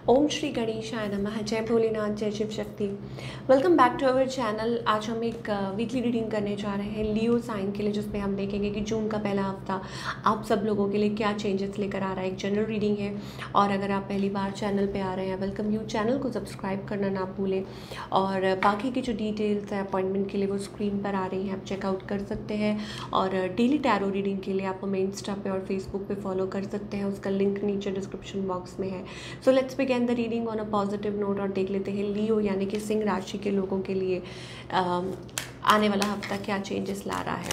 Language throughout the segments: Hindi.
ओम श्री गणेशाय नमः। जय भोलेनाथ, जय Shiv Shakti. Welcome back to our channel. आज हम एक वीकली रीडिंग करने जा रहे हैं लियो साइन के लिए, जिसमें हम देखेंगे कि जून का पहला हफ्ता आप सब लोगों के लिए क्या चेंजेस लेकर आ रहा है। एक जनरल रीडिंग है और अगर आप पहली बार चैनल पे आ रहे हैं, वेलकम यू। चैनल को सब्सक्राइब करना ना भूलें और बाकी की जो डिटेल्स हैं अपॉइंटमेंट के लिए वो स्क्रीन पर आ रही हैं, आप चेकआउट कर सकते हैं। और डेली टैरो रीडिंग के लिए आप हमें इंस्टा पे और फेसबुक पे फॉलो कर सकते हैं, उसका लिंक नीचे डिस्क्रिप्शन बॉक्स में है। So let's begin the reading on a positive note और देख लेते हैं लियो यानी कि सिंह राशि के लोगों के लिए आने वाला हफ्ता क्या चेंजेस ला रहा है।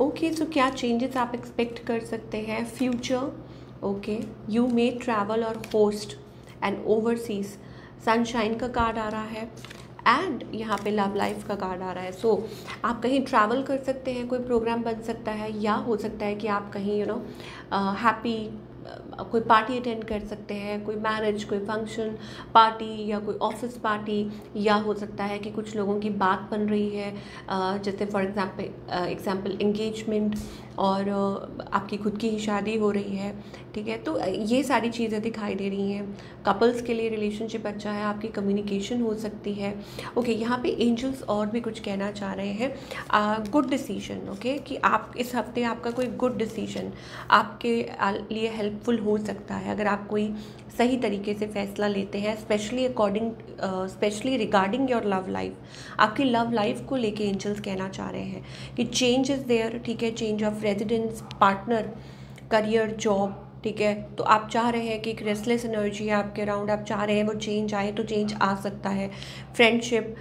ओके, सो क्या चेंजेस आप एक्सपेक्ट कर सकते हैं future. Okay, you may travel और होस्ट एंड ओवरसीज। सनशाइन का कार्ड आ रहा है एंड यहाँ पे लव लाइफ का कार्ड आ रहा है। सो आप कहीं ट्रैवल कर सकते हैं, कोई प्रोग्राम बन सकता है, या हो सकता है कि आप कहीं हैप्पी कोई पार्टी अटेंड कर सकते हैं, कोई मैरिज, कोई फंक्शन पार्टी या कोई ऑफिस पार्टी, या हो सकता है कि कुछ लोगों की बात बन रही है, जैसे फॉर एग्जांपल एंगेजमेंट और आपकी खुद की ही शादी हो रही है। ठीक है, तो ये सारी चीज़ें दिखाई दे रही हैं। कपल्स के लिए रिलेशनशिप अच्छा है, आपकी कम्युनिकेशन हो सकती है। ओके, यहाँ पे एंजल्स और भी कुछ कहना चाह रहे हैं। गुड डिसीजन, ओके, कि आप इस हफ्ते आपका कोई गुड डिसीजन आपके लिए हेल्पफुल हो सकता है अगर आप कोई सही तरीके से फैसला लेते हैं, specially regarding your love life. आपकी लव लाइफ को लेके एंजल्स कहना चाह रहे हैं कि चेंज इज़ देयर। ठीक है, change of residence, partner, career, job. ठीक है, तो आप चाह रहे हैं कि एक रेस्टलेस एनर्जी है आपके अराउंड, आप चाह रहे हैं वो चेंज आए, तो चेंज आ सकता है। फ्रेंडशिप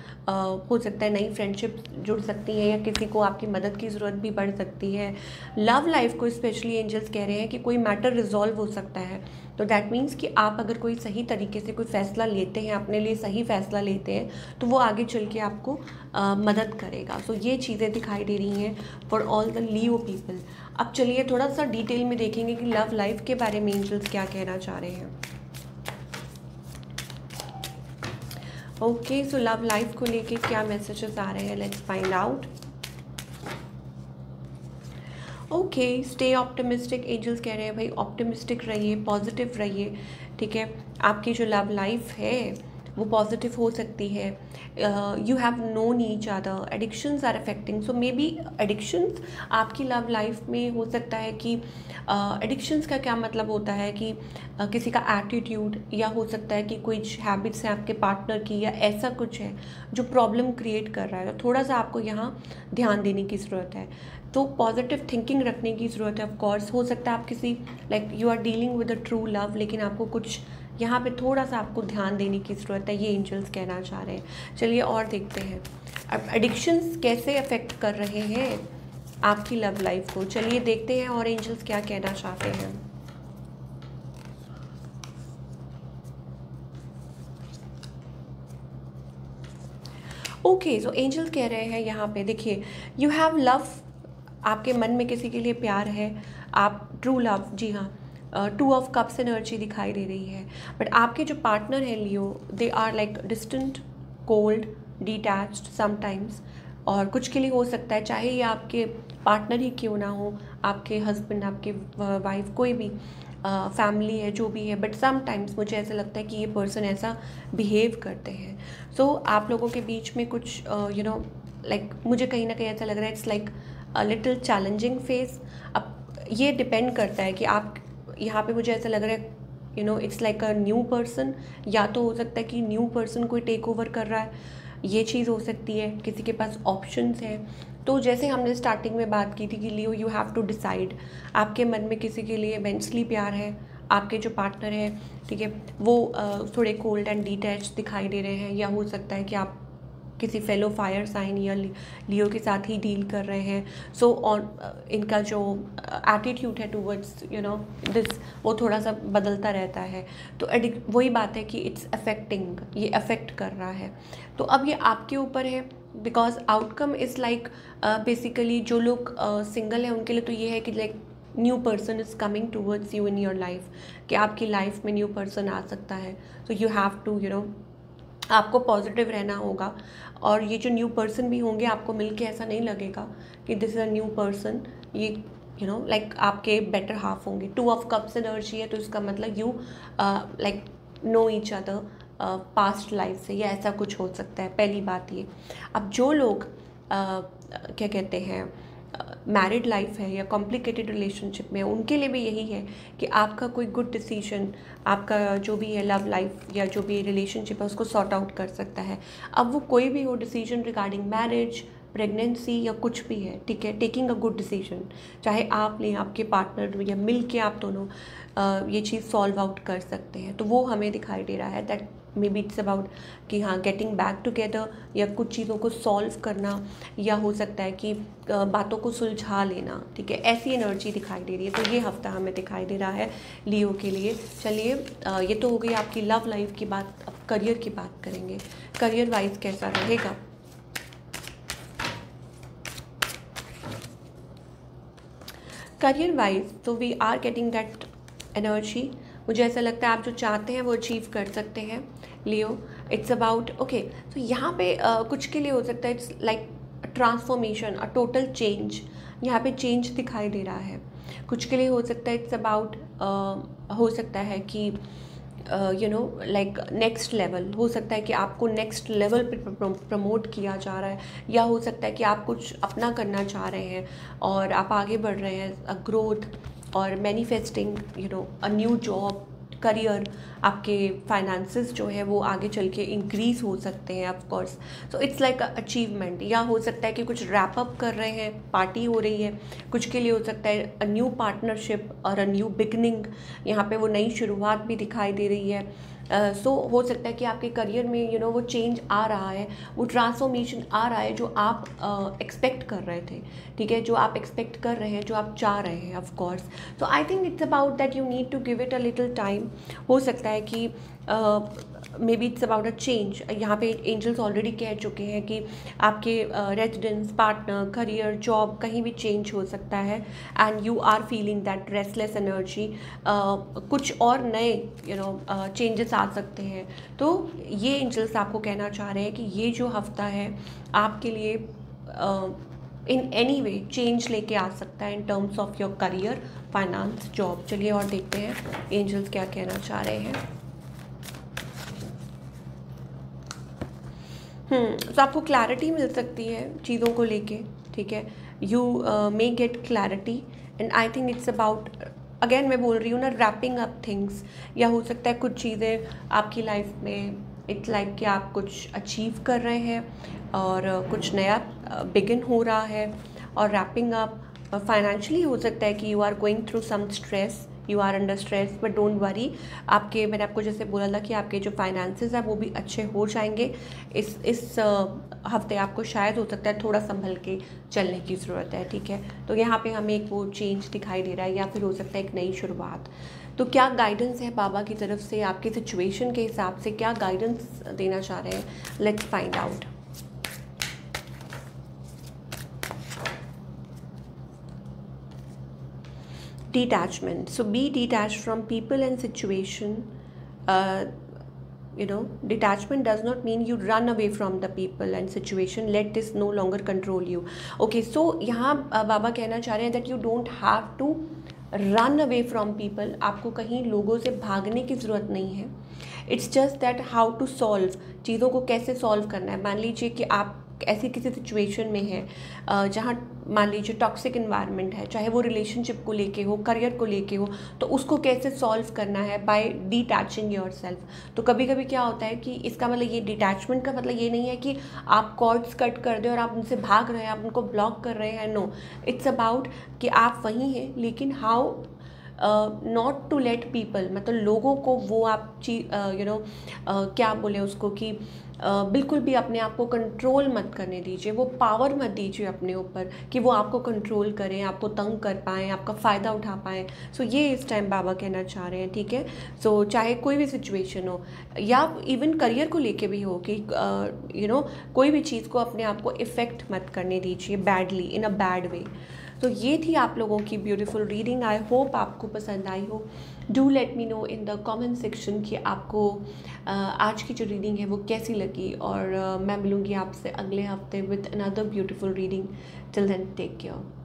हो सकता है, नई फ्रेंडशिप जुड़ सकती है, या किसी को आपकी मदद की ज़रूरत भी पड़ सकती है। लव लाइफ को स्पेशली एंजल्स कह रहे हैं कि कोई मैटर रिजॉल्व हो सकता है। तो दैट मीन्स कि आप अगर कोई सही तरीके से कोई फ़ैसला लेते हैं, अपने लिए सही फ़ैसला लेते हैं, तो वो आगे चल के आपको मदद करेगा। सो ये चीज़ें दिखाई दे रही हैं for all the Leo people. अब चलिए थोड़ा सा डिटेल में देखेंगे कि लव लाइफ के बारे में एंजल्स क्या कहना चाह रहे हैं। ओके, सो लव लाइफ को लेके क्या मैसेजेस आ रहे हैं, let's find out. Okay, stay optimistic. Angels कह रहे हैं भाई ऑप्टिमिस्टिक रहिए, पॉजिटिव रहिए। ठीक है, आपकी जो लव लाइफ है वो पॉजिटिव हो सकती है। You have known each other, addictions are affecting. So may be addictions आपकी लव लाइफ में हो सकता है कि एडिक्शंस का क्या मतलब होता है कि किसी का एटीट्यूड, या हो सकता है कि कुछ हैबिट्स हैं आपके पार्टनर की, या ऐसा कुछ है जो प्रॉब्लम क्रिएट कर रहा है। तो थोड़ा सा आपको यहाँ ध्यान देने की ज़रूरत है। तो पॉजिटिव थिंकिंग रखने की ज़रूरत है। ऑफ कोर्स हो सकता है आप किसी you are dealing with a true love, लेकिन आपको कुछ यहाँ पे थोड़ा सा आपको ध्यान देने की ज़रूरत है, ये एंजल्स कहना चाह रहे हैं। चलिए और देखते हैं अब एडिक्शंस कैसे अफेक्ट कर रहे हैं आपकी लव लाइफ को। चलिए देखते हैं और एंजल्स क्या कहना चाहते हैं। ओके, सो एंजल्स कह रहे हैं यहाँ पे, देखिए यू हैव लव, आपके मन में किसी के लिए प्यार है, आप ट्रू लव, जी हाँ। टू ऑफ कप्स एनर्जी दिखाई दे रही है, बट आपके जो पार्टनर हैं Leo, they are like distant, cold, detached sometimes. और कुछ के लिए हो सकता है, चाहे ये आपके पार्टनर ही क्यों ना हो, आपके हस्बैंड, आपके वाइफ, कोई भी फैमिली है, जो भी है, बट समटाइम्स मुझे ऐसा लगता है कि ये पर्सन ऐसा बिहेव करते हैं। सो आप लोगों के बीच में कुछ मुझे कहीं ना कहीं ऐसा लग रहा है it's like little challenging face. अब ये डिपेंड करता है कि आप यहाँ पे, मुझे ऐसा लग रहा है it's like a new person, या तो हो सकता है कि न्यू पर्सन कोई टेक ओवर कर रहा है, ये चीज़ हो सकती है, किसी के पास ऑप्शंस हैं। तो जैसे हमने स्टार्टिंग में बात की थी कि लियो यू हैव टू डिसाइड, आपके मन में किसी के लिए इमेंसली प्यार है, आपके जो पार्टनर है, ठीक है, वो थोड़े कोल्ड एंड डिटैच दिखाई दे रहे हैं, या हो सकता है कि आप किसी फेलो फायर साइन या लियो के साथ ही डील कर रहे हैं। सो इनका जो एटीट्यूड है टूवर्ड्स दिस, वो थोड़ा सा बदलता रहता है। तो वही बात है कि इट्स अफेक्टिंग, ये अफेक्ट कर रहा है। तो अब ये आपके ऊपर है, because outcome is like basically जो लोग सिंगल हैं उनके लिए तो ये है कि like new person is coming towards you in your life, कि आपकी लाइफ में न्यू पर्सन आ सकता है। तो यू हैव टू आपको पॉजिटिव रहना होगा। और ये जो न्यू पर्सन भी होंगे, आपको मिलके ऐसा नहीं लगेगा कि this is a new person, ये लाइक आपके बेटर हाफ होंगे। 2 ऑफ कप्स एनर्जी है, तो इसका मतलब you like know each other past life से, या ऐसा कुछ हो सकता है। पहली बात ये। अब जो लोग क्या कहते हैं मैरिड लाइफ है या कॉम्प्लिकेटेड रिलेशनशिप में, उनके लिए भी यही है कि आपका कोई गुड डिसीजन, आपका जो भी है लव लाइफ या जो भी रिलेशनशिप है उसको सॉर्ट आउट कर सकता है। अब वो कोई भी हो डिसीजन रिगार्डिंग मैरिज, प्रेगनेंसी या कुछ भी है, ठीक है, टेकिंग अ गुड डिसीजन, चाहे आप लें, आपके पार्टनर या मिल के आप दोनों ये चीज़ सॉल्व आउट कर सकते हैं। तो वो हमें दिखाई दे रहा है that may be it's about कि हाँ गेटिंग बैक टुगेदर, या कुछ चीज़ों को सॉल्व करना, या हो सकता है कि बातों को सुलझा लेना, ठीक है, ऐसी एनर्जी दिखाई दे रही है। तो ये हफ्ता हमें दिखाई दे रहा है लियो के लिए। चलिए ये तो हो गई आपकी लव लाइफ की बात। अब करियर की बात करेंगे, करियर वाइज कैसा रहेगा। करियर वाइज तो we are getting that energy. मुझे ऐसा लगता है आप जो चाहते हैं वो अचीव कर सकते हैं लियो। इट्स अबाउट ओके, तो यहाँ पे कुछ के लिए हो सकता है it's like transformation, a total change. यहाँ पे चेंज दिखाई दे रहा है। कुछ के लिए हो सकता है इट्स अबाउट हो सकता है कि लाइक नेक्स्ट लेवल, हो सकता है कि आपको नेक्स्ट लेवल पे प्रमोट किया जा रहा है, या हो सकता है कि आप कुछ अपना करना चाह रहे हैं और आप आगे बढ़ रहे हैं, अ ग्रोथ और manifesting a new job, career, आपके फाइनेंसेस जो है वो आगे चल के इंक्रीज़ हो सकते हैं of course. So it's like achievement. या हो सकता है कि कुछ रैप अप कर रहे हैं, पार्टी हो रही है। कुछ के लिए हो सकता है अ न्यू पार्टनरशिप और अ न्यू बिगनिंग, यहाँ पे वो नई शुरुआत भी दिखाई दे रही है। सो हो सकता है कि आपके करियर में वो चेंज आ रहा है, वो ट्रांसफॉर्मेशन आ रहा है जो आप एक्सपेक्ट कर रहे थे, ठीक है, जो आप एक्सपेक्ट कर रहे हैं, जो आप चाह रहे हैं of course. So I think it's about that you need to give it a little time. हो सकता है कि may be it's about a change. यहाँ पे एंजल्स ऑलरेडी कह चुके हैं कि आपके रेजिडेंस, पार्टनर, करियर, जॉब कहीं भी चेंज हो सकता है, and you are feeling that restless energy. कुछ और नए चेंजेस आ सकते हैं। तो ये एंजल्स आपको कहना चाह रहे हैं कि ये जो हफ्ता है आपके लिए इन एनी वे चेंज लेके आ सकता है in terms of your career, finance, job. चलिए और देखते हैं एंजल्स क्या कहना चाह रहे हैं। तो आपको क्लैरिटी मिल सकती है चीज़ों को लेके, ठीक है, you may get clarity, and I think it's about, again मैं बोल रही हूँ ना, रैपिंग अप थिंग्स। या हो सकता है कुछ चीज़ें आपकी लाइफ में इट्स लाइक कि आप कुछ अचीव कर रहे हैं और कुछ नया बिगिन हो रहा है, और रैपिंग अप। फाइनेंशियली हो सकता है कि you are going through some stress, you are under stress, but don't worry. आपके, मैंने आपको जैसे बोला था कि आपके जो फाइनेंसेस हैं वो भी अच्छे हो जाएंगे। इस हफ्ते आपको शायद हो सकता है थोड़ा संभल के चलने की ज़रूरत है, ठीक है। तो यहाँ पे हमें एक वो चेंज दिखाई दे रहा है, या फिर हो सकता है एक नई शुरुआत। तो क्या गाइडेंस है बाबा की तरफ से आपके सिचुएशन के हिसाब से, क्या गाइडेंस देना चाह रहे हैं, let's find out. Detachment. So be detached from people and situation. Detachment does not mean you run away from the people and situation. Let this no longer control you. Okay, so यहाँ बाबा कहना चाह रहे हैं that you don't have to run away from people. आपको कहीं लोगों से भागने की ज़रूरत नहीं है. It's just that how to solve, चीज़ों को कैसे सॉल्व करना है। मान लीजिए कि आप ऐसी किसी सिचुएशन में है जहाँ मान लीजिए टॉक्सिक इन्वायरमेंट है, चाहे वो रिलेशनशिप को लेके हो, करियर को लेके हो, तो उसको कैसे सॉल्व करना है बाय डिटैचिंग योरसेल्फ। तो कभी कभी क्या होता है कि इसका मतलब ये डिटैचमेंट का मतलब ये नहीं है कि आप कॉर्ड्स कट कर दें और आप उनसे भाग रहे हैं, आप उनको ब्लॉक कर रहे हैं। नो, इट्स अबाउट कि आप वहीं हैं, लेकिन how not to let people, मतलब लोगों को वो आप क्या बोले उसको कि बिल्कुल भी अपने आप को कंट्रोल मत करने दीजिए, वो पावर मत दीजिए अपने ऊपर कि वो आपको कंट्रोल करें, आपको तंग कर पाएँ, आपका फ़ायदा उठा पाएँ। सो ये इस टाइम बाबा कहना चाह रहे हैं, ठीक है। सो चाहे कोई भी सिचुएशन हो, या इवन करियर को लेके भी हो कि कोई भी चीज़ को अपने आप को इफ़ेक्ट मत करने दीजिए badly, in a bad way. तो ये थी आप लोगों की ब्यूटीफुल रीडिंग। आई होप आपको पसंद आई हो। Do let me know in the comment section कि आपको आज की जो रीडिंग है वो कैसी लगी, और मैं मिलूँगी आपसे अगले हफ्ते with another beautiful reading. Till then take care.